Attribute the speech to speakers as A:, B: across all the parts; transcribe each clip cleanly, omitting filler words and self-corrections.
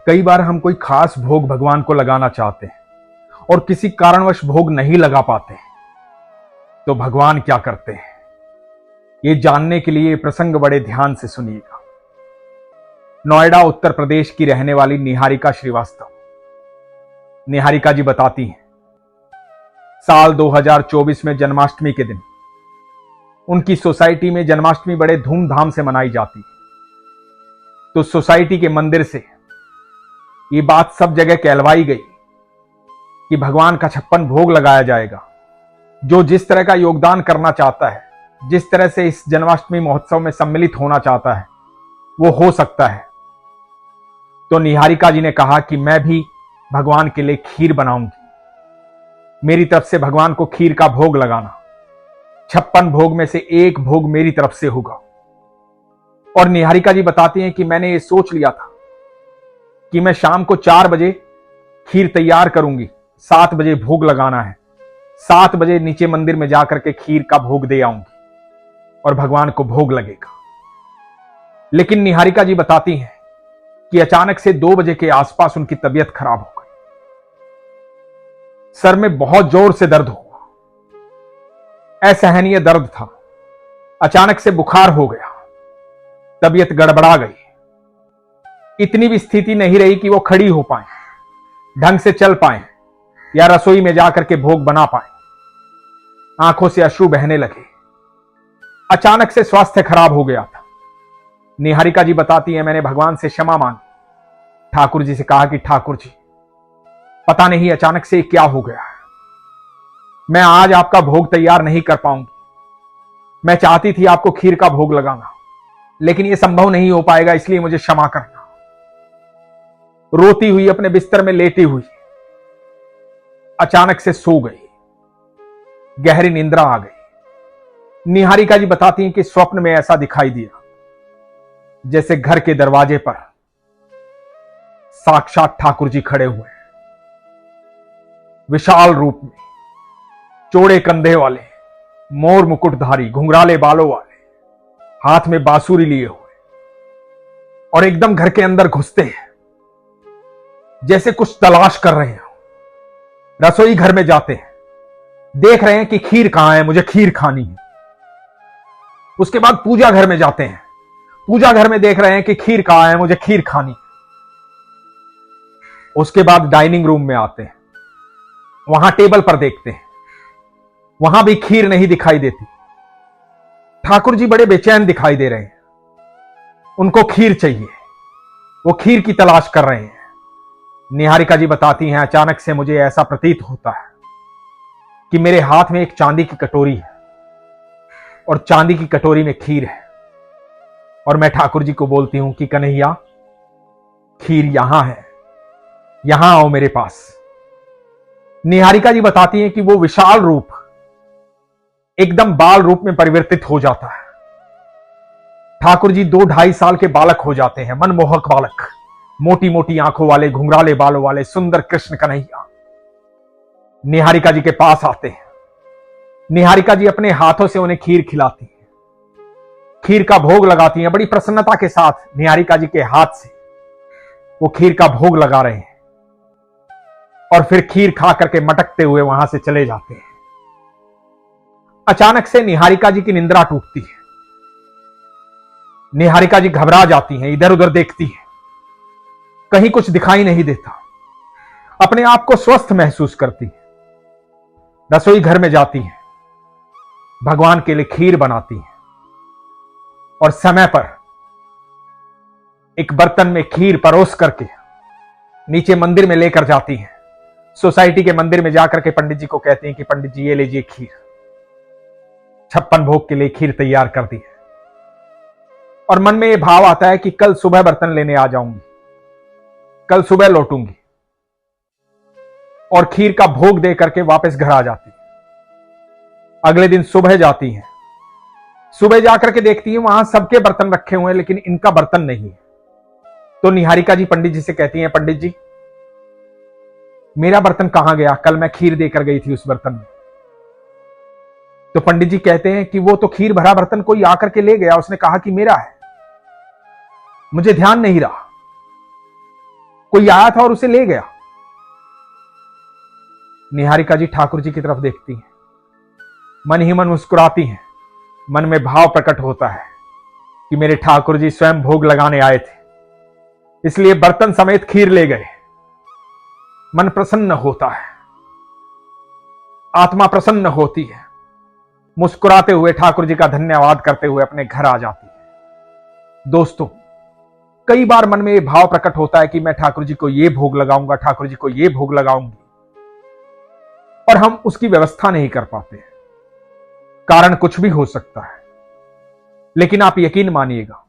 A: कई बार हम कोई खास भोग भगवान को लगाना चाहते हैं और किसी कारणवश भोग नहीं लगा पाते, तो भगवान क्या करते हैं, ये जानने के लिए प्रसंग बड़े ध्यान से सुनिएगा। नोएडा उत्तर प्रदेश की रहने वाली निहारिका श्रीवास्तव, निहारिका जी बताती हैं, साल 2024 में जन्माष्टमी के दिन उनकी सोसाइटी में जन्माष्टमी बड़े धूमधाम से मनाई जाती है। तो सोसाइटी के मंदिर से ये बात सब जगह कहलवाई गई कि भगवान का 56 भोग लगाया जाएगा। जो जिस तरह का योगदान करना चाहता है, जिस तरह से इस जन्माष्टमी महोत्सव में सम्मिलित होना चाहता है, वो हो सकता है। तो निहारिका जी ने कहा कि मैं भी भगवान के लिए खीर बनाऊंगी, मेरी तरफ से भगवान को खीर का भोग लगाना, 56 भोग में से एक भोग मेरी तरफ से होगा। और निहारिका जी बताती हैं कि मैंने ये सोच लिया था कि मैं शाम को 4 बजे खीर तैयार करूंगी, 7 बजे भोग लगाना है, 7 बजे नीचे मंदिर में जाकर के खीर का भोग दे आऊंगी और भगवान को भोग लगेगा। लेकिन निहारिका जी बताती हैं कि अचानक से 2 बजे के आसपास उनकी तबीयत खराब हो गई। सर में बहुत जोर से दर्द हुआ, असहनीय दर्द था। अचानक से बुखार हो गया, तबीयत गड़बड़ा गई। इतनी भी स्थिति नहीं रही कि वो खड़ी हो पाए, ढंग से चल पाए या रसोई में जाकर के भोग बना पाए। आंखों से अश्रु बहने लगे। अचानक से स्वास्थ्य खराब हो गया था। निहारिका जी बताती है, मैंने भगवान से क्षमा मांगी, ठाकुर जी से कहा कि ठाकुर जी, पता नहीं अचानक से क्या हो गया है, मैं आज आपका भोग तैयार नहीं कर पाऊंगी। मैं चाहती थी आपको खीर का भोग लगाना, लेकिन यह संभव नहीं हो पाएगा, इसलिए मुझे क्षमा करना। रोती हुई अपने बिस्तर में लेटी हुई अचानक से सो गई, गहरी निंद्रा आ गई। निहारिका जी बताती हैं कि स्वप्न में ऐसा दिखाई दिया जैसे घर के दरवाजे पर साक्षात ठाकुर जी खड़े हुए, विशाल रूप में, चौड़े कंधे वाले, मोर मुकुटधारी, घुंघराले बालों वाले, हाथ में बांसुरी लिए हुए, और एकदम घर के अंदर घुसते हैं जैसे कुछ तलाश कर रहे हैं। रसोई घर में जाते हैं, देख रहे हैं कि खीर कहां है, मुझे खीर खानी है। उसके बाद पूजा घर में जाते हैं, पूजा घर में देख रहे हैं कि खीर कहां है, मुझे खीर खानी है। उसके बाद डाइनिंग रूम में आते हैं, वहां टेबल पर देखते हैं, वहां भी खीर नहीं दिखाई देती। ठाकुर जी बड़े बेचैन दिखाई दे रहे हैं, उनको खीर चाहिए, वो खीर की तलाश कर रहे हैं। निहारिका जी बताती हैं, अचानक से मुझे ऐसा प्रतीत होता है कि मेरे हाथ में एक चांदी की कटोरी है और चांदी की कटोरी में खीर है, और मैं ठाकुर जी को बोलती हूं कि कन्हैया, खीर यहां है, यहां आओ मेरे पास। निहारिका जी बताती हैं कि वो विशाल रूप एकदम बाल रूप में परिवर्तित हो जाता है। ठाकुर जी 2-2.5 साल के बालक हो जाते हैं, मनमोहक बालक, मोटी मोटी आंखों वाले, घुंघराले बालों वाले, सुंदर कृष्ण कन्हैया निहारिका जी के पास आते हैं। निहारिका जी अपने हाथों से उन्हें खीर खिलाती हैं, खीर का भोग लगाती हैं। बड़ी प्रसन्नता के साथ निहारिका जी के हाथ से वो खीर का भोग लगा रहे हैं और फिर खीर खा करके मटकते हुए वहां से चले जाते हैं। अचानक से निहारिका जी की निंद्रा टूटती है। निहारिका जी घबरा जाती हैं, इधर उधर देखती हैं, कहीं कुछ दिखाई नहीं देता, अपने आप को स्वस्थ महसूस करती है। रसोई घर में जाती है, भगवान के लिए खीर बनाती है और समय पर एक बर्तन में खीर परोस करके नीचे मंदिर में लेकर जाती है। सोसाइटी के मंदिर में जाकर के पंडित जी को कहती हैं कि पंडित जी, ये लीजिए खीर, 56 भोग के लिए खीर तैयार कर दी है। और मन में यह भाव आता है कि कल सुबह बर्तन लेने आ जाऊंगी, कल सुबह लौटूंगी, और खीर का भोग दे करके वापस घर आ जाती है। अगले दिन सुबह जाती हैं, सुबह जाकर के देखती हैं वहां सबके बर्तन रखे हुए हैं, लेकिन इनका बर्तन नहीं है। तो निहारिका जी पंडित जी से कहती हैं, पंडित जी, मेरा बर्तन कहां गया, कल मैं खीर देकर गई थी उस बर्तन में। तो पंडित जी कहते हैं कि वो तो खीर भरा बर्तन कोई आकर के ले गया, उसने कहा कि मेरा है, मुझे ध्यान नहीं रहा। कोई आया था और उसे ले गया। निहारिका जी ठाकुर जी की तरफ देखती हैं, मन ही मन मुस्कुराती हैं। मन में भाव प्रकट होता है कि मेरे ठाकुर जी स्वयं भोग लगाने आए थे, इसलिए बर्तन समेत खीर ले गए। मन प्रसन्न होता है, आत्मा प्रसन्न होती है। मुस्कुराते हुए ठाकुर जी का धन्यवाद करते हुए अपने घर आ जाती है। दोस्तों, कई बार मन में यह भाव प्रकट होता है कि मैं ठाकुर जी को ये भोग लगाऊंगा, ठाकुर जी को ये भोग लगाऊंगी, और हम उसकी व्यवस्था नहीं कर पाते। कारण कुछ भी हो सकता है, लेकिन आप यकीन मानिएगा,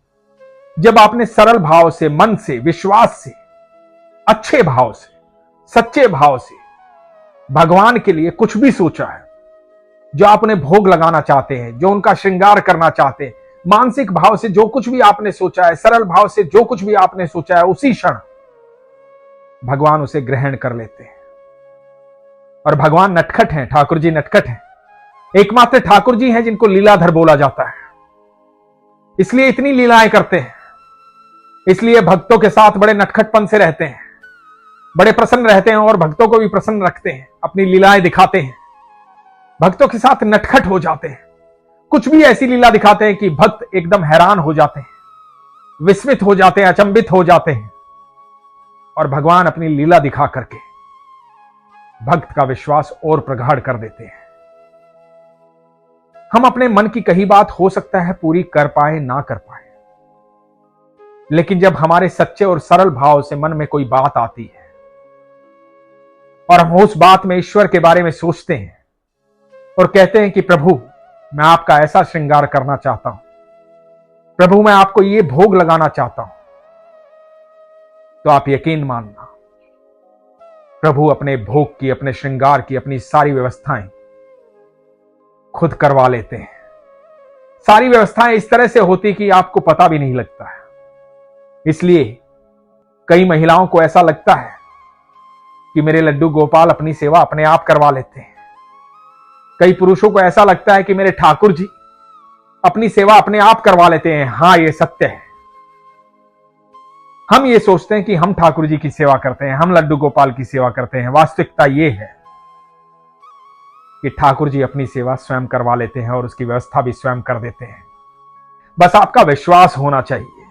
A: जब आपने सरल भाव से, मन से, विश्वास से, अच्छे भाव से, सच्चे भाव से भगवान के लिए कुछ भी सोचा है, जो आप उन्हें भोग लगाना चाहते हैं, जो उनका श्रृंगार करना चाहते हैं, मानसिक भाव से जो कुछ भी आपने सोचा है, सरल भाव से जो कुछ भी आपने सोचा है, उसी क्षण भगवान उसे ग्रहण कर लेते हैं। और भगवान नटखट हैं, ठाकुर जी नटखट हैं। एकमात्र ठाकुर जी हैं जिनको लीलाधर बोला जाता है, इसलिए इतनी लीलाएं करते हैं, इसलिए भक्तों के साथ बड़े नटखटपन से रहते हैं, बड़े प्रसन्न रहते हैं और भक्तों को भी प्रसन्न रखते हैं, अपनी लीलाएं दिखाते हैं, भक्तों के साथ नटखट हो जाते हैं, कुछ भी ऐसी लीला दिखाते हैं कि भक्त एकदम हैरान हो जाते हैं, विस्मित हो जाते हैं, अचंभित हो जाते हैं। और भगवान अपनी लीला दिखा करके भक्त का विश्वास और प्रगाढ़ कर देते हैं। हम अपने मन की कही बात हो सकता है पूरी कर पाए ना कर पाए, लेकिन जब हमारे सच्चे और सरल भाव से मन में कोई बात आती है और हम उस बात में ईश्वर के बारे में सोचते हैं और कहते हैं कि प्रभु, मैं आपका ऐसा श्रृंगार करना चाहता हूं, प्रभु मैं आपको ये भोग लगाना चाहता हूं, तो आप यकीन मानना, प्रभु अपने भोग की, अपने श्रृंगार की, अपनी सारी व्यवस्थाएं खुद करवा लेते हैं। सारी व्यवस्थाएं इस तरह से होती कि आपको पता भी नहीं लगता है। इसलिए कई महिलाओं को ऐसा लगता है कि मेरे लड्डू गोपाल अपनी सेवा अपने आप करवा लेते हैं। कई पुरुषों को ऐसा लगता है कि मेरे ठाकुर जी अपनी सेवा अपने आप करवा लेते हैं। हां, यह सत्य है। हम ये सोचते हैं कि हम ठाकुर जी की सेवा करते हैं, हम लड्डू गोपाल की सेवा करते हैं। वास्तविकता यह है कि ठाकुर जी अपनी सेवा स्वयं करवा लेते हैं और उसकी व्यवस्था भी स्वयं कर देते हैं। बस आपका विश्वास होना चाहिए।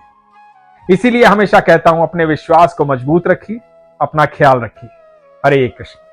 A: इसीलिए हमेशा कहता हूं, अपने विश्वास को मजबूत रखिए, अपना ख्याल रखिए। हरे कृष्ण।